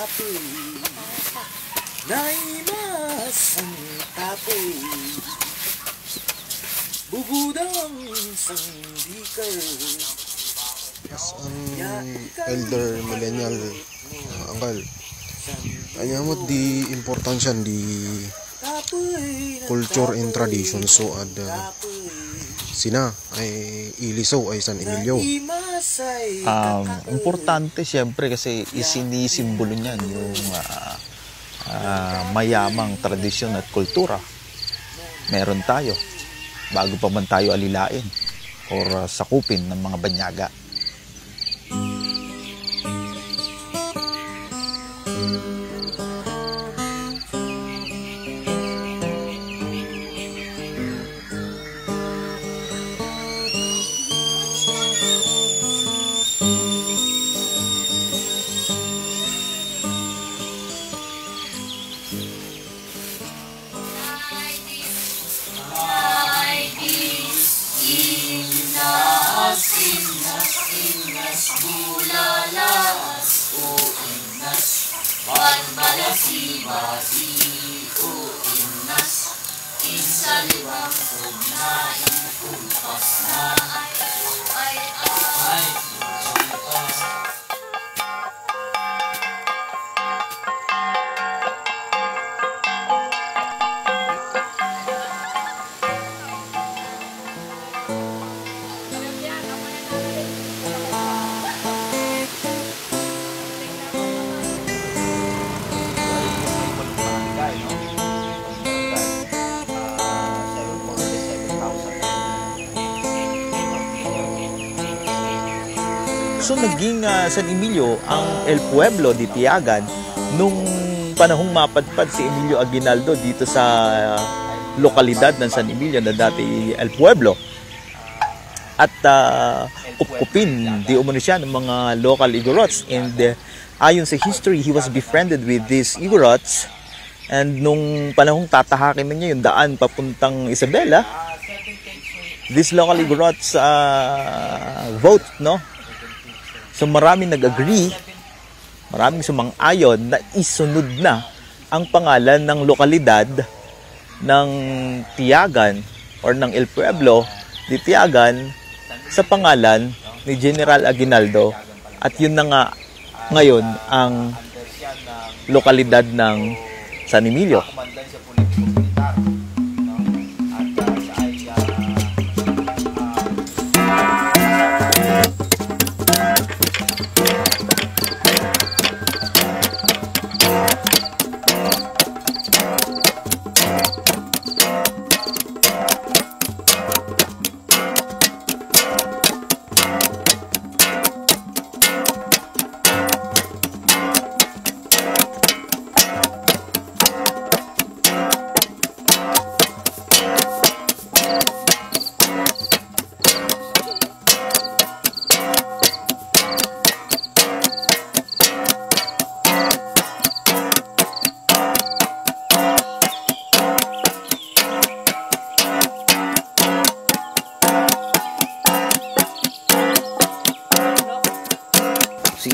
tapoy naimas ang tapoy bubudang sandikal. Yes, ang elder millennial uncle. Kanya mo di importansya di culture and tradition so ada sina ay iliso ay San Emilio. Importante siyempre kasi isinisimbolo niyan yung mayamang tradisyon at kultura. Meron tayo bago pa man tayo alilain or sakupin ng mga banyaga. So naging San Emilio ang El Pueblo di Tiagan nung panahong mapadpad si Emilio Aguinaldo dito sa lokalidad ng San Emilio na dati El Pueblo. At kupkupin di umano siya ng mga local Igorots, and ayon sa history, he was befriended with these Igorots, and nung panahong tatahakin na niya yung daan papuntang Isabela, these local Igorots vote, no? So maraming nag-agree, maraming sumang-ayon na isunod na ang pangalan ng lokalidad ng Tiagan or ng El Pueblo di Tiagan sa pangalan ni General Aguinaldo, at yun na nga ngayon ang lokalidad ng San Emilio.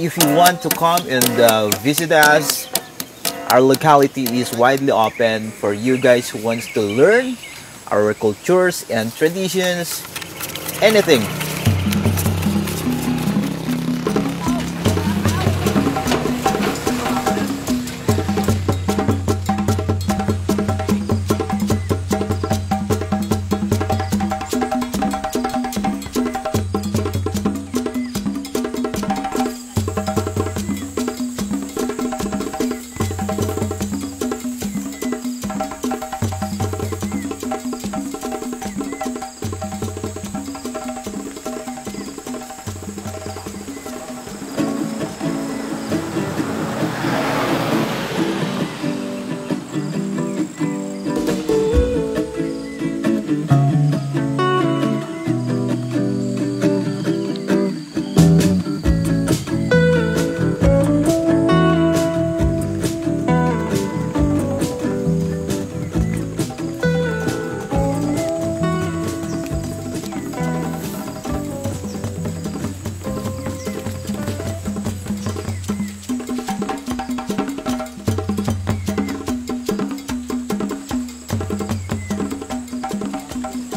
If you want to come and visit us, our locality is widely open for you guys who wants to learn our cultures and traditions, anything.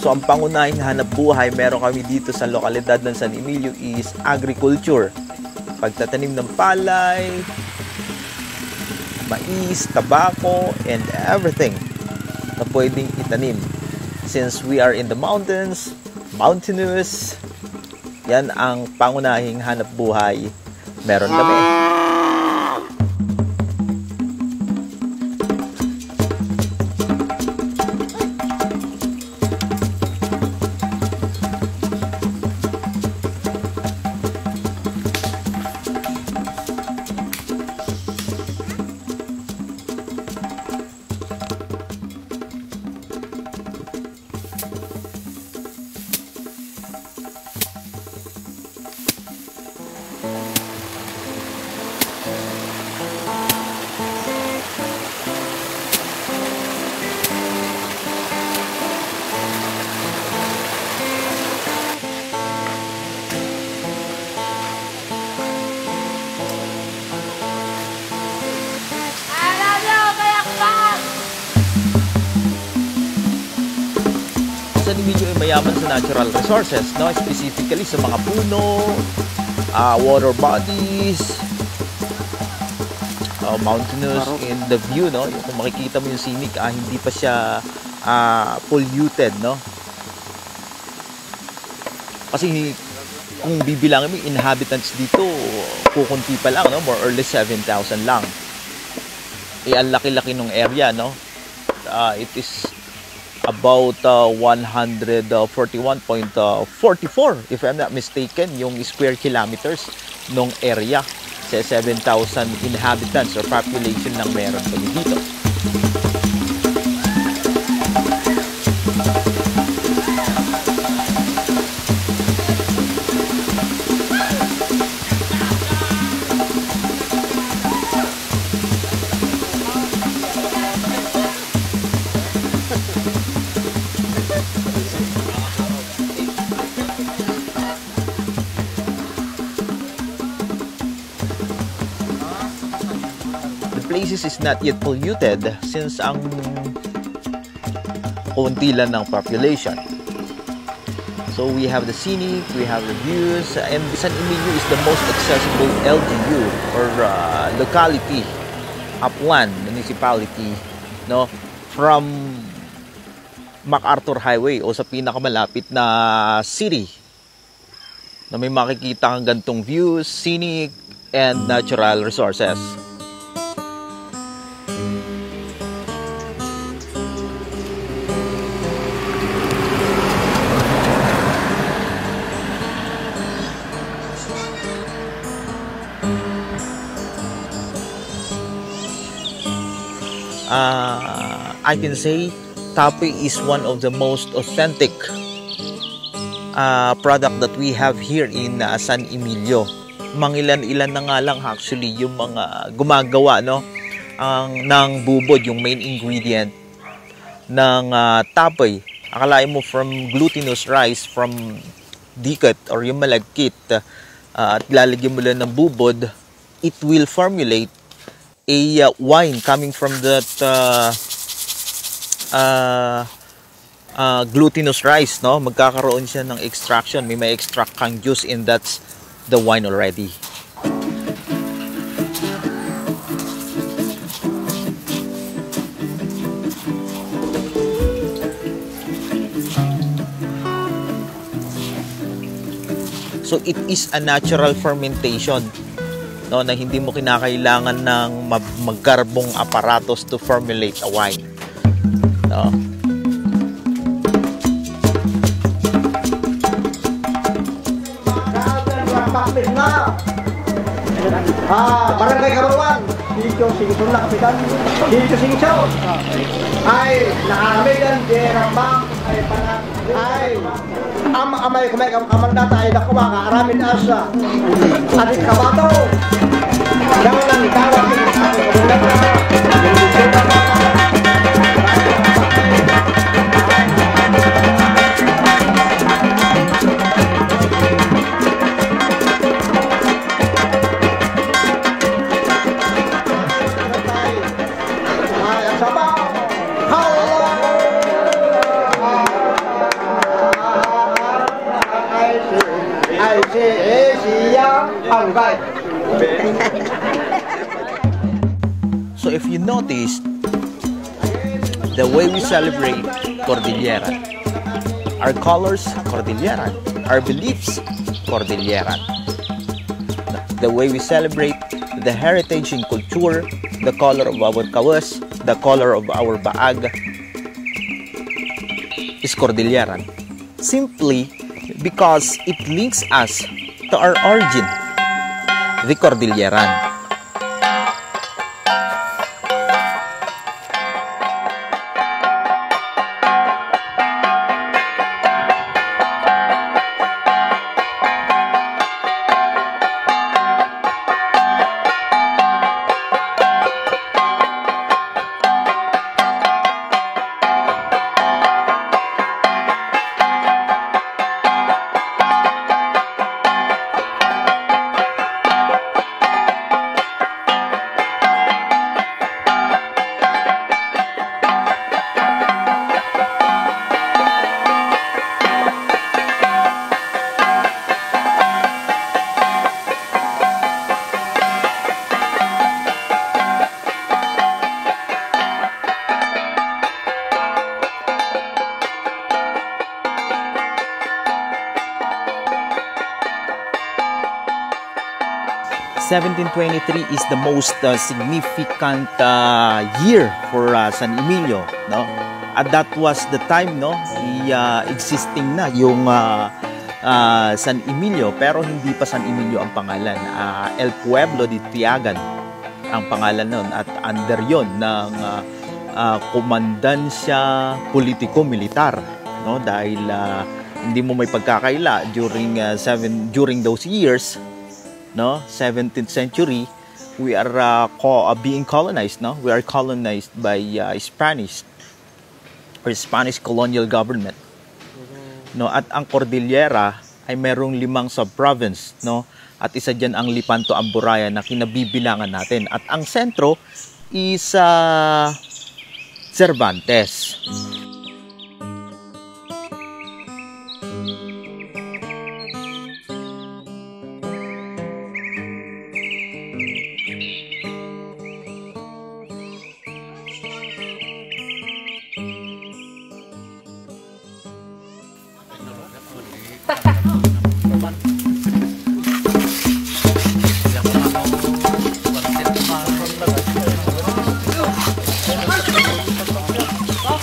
So ang pangunahing hanap buhay meron kami dito sa lokalidad ng San Emilio is agriculture. Pagtatanim ng palay, mais, tabako, and everything na pwedeng itanim. Since we are in the mountains, mountainous, yan ang pangunahing hanap buhay meron kami. San Emilio ay mayaman sa natural resources, no? Specifically sa mga puno, water bodies, mountainous, and the view, no? Kung makikita mo yung scenic, hindi pa siya polluted, no? Kasi kung bibilangin mo yung inhabitants dito, kukunti pa lang, no? More or less 7,000 lang. Ang laki-laki ng area, no? It is about 141.44, if I'm not mistaken, yung square kilometers ng area sa 7,000 inhabitants or population lang meron kami dito. Places is not yet polluted since ang konti lang ng population. So we have the scenic, we have the views, and San Emilio is the most accessible LGU or locality, upland municipality, no, from MacArthur Highway o sa pinakamalapit na city na may makikita kang gantong views, scenic, and natural resources. I can say Tapoy is one of the most authentic product that we have here in San Emilio. Mangilan-ilan na nga lang actually yung mga gumagawa, no, ng bubod, yung main ingredient ng Tapoy. Akalain mo from glutinous rice, from dikit or yung malagkit, at lalagyan mo lang ng bubod, it will formulate a wine coming from that glutinous rice, no? Magkakaroon siya ng extraction, may extract kang juice, and that's the wine already. So it is a natural fermentation, no, na hindi mo kinakailangan ng magkarbong aparatos to formulate a wine, no. Barangay Kabaruan, dito Sigisol na kapitan, dito Sigisol ay nakakamigan di rambang ay panat ay amay kumay kamandata ay nakuha ka aramin asa adik kabato jangan lang tawag So if you notice, the way we celebrate Cordilleran, our colors, Cordilleran, our beliefs, Cordilleran. The way we celebrate the heritage and culture, the color of our kawas, the color of our baag, is Cordilleran. Simply because it links us to our origin, the Cordilleran. (1723) is the most significant year for San Emilio, no? At that was the time, no, existing na yung San Emilio, pero hindi pa San Emilio ang pangalan. El Pueblo de Tiagan ang pangalan nun, at under yon ng komandansya politiko-militar, no? Dahil hindi mo may pagkakaila during those years, no, 17th century, we are being colonized, no? We are colonized by Spanish or Spanish colonial government, no? At ang Cordillera ay merong 5 sub-province, no? At isa diyan ang Lipanto Amburaya na kinabibilangan natin. At ang sentro is Cervantes.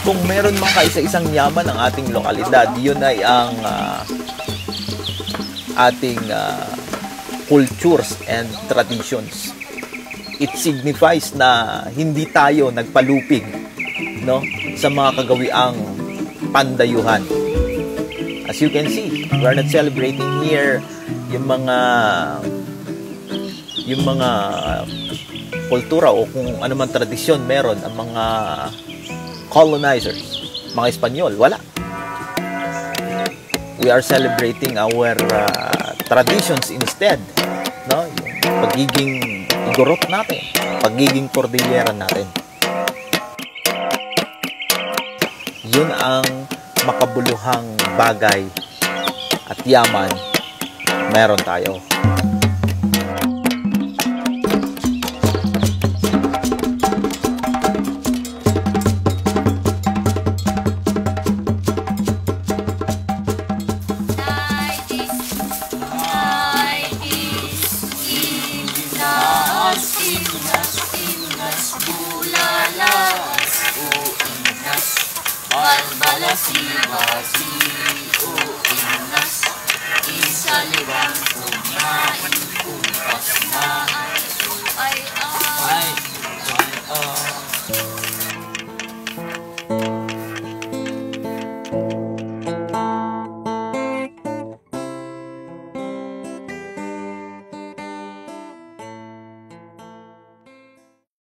Kung meron mang kaisa-isang yaman ng ating lokalidad, yun ay ang ating cultures and traditions. It signifies na hindi tayo nagpalupig, no, sa mga kagawiang pandayuhan. As you can see, we are not celebrating here yung mga kultura o kung ano man tradisyon meron ang mga colonizers, mga Espanyol. Wala. We are celebrating our traditions instead, no? Yung pagiging igorot natin, pagiging Cordillera natin. Yun ang makabuluhang bagay at yaman meron tayo. Balbalasi-basi, o inas, isa liwang kumain, kumpas na ay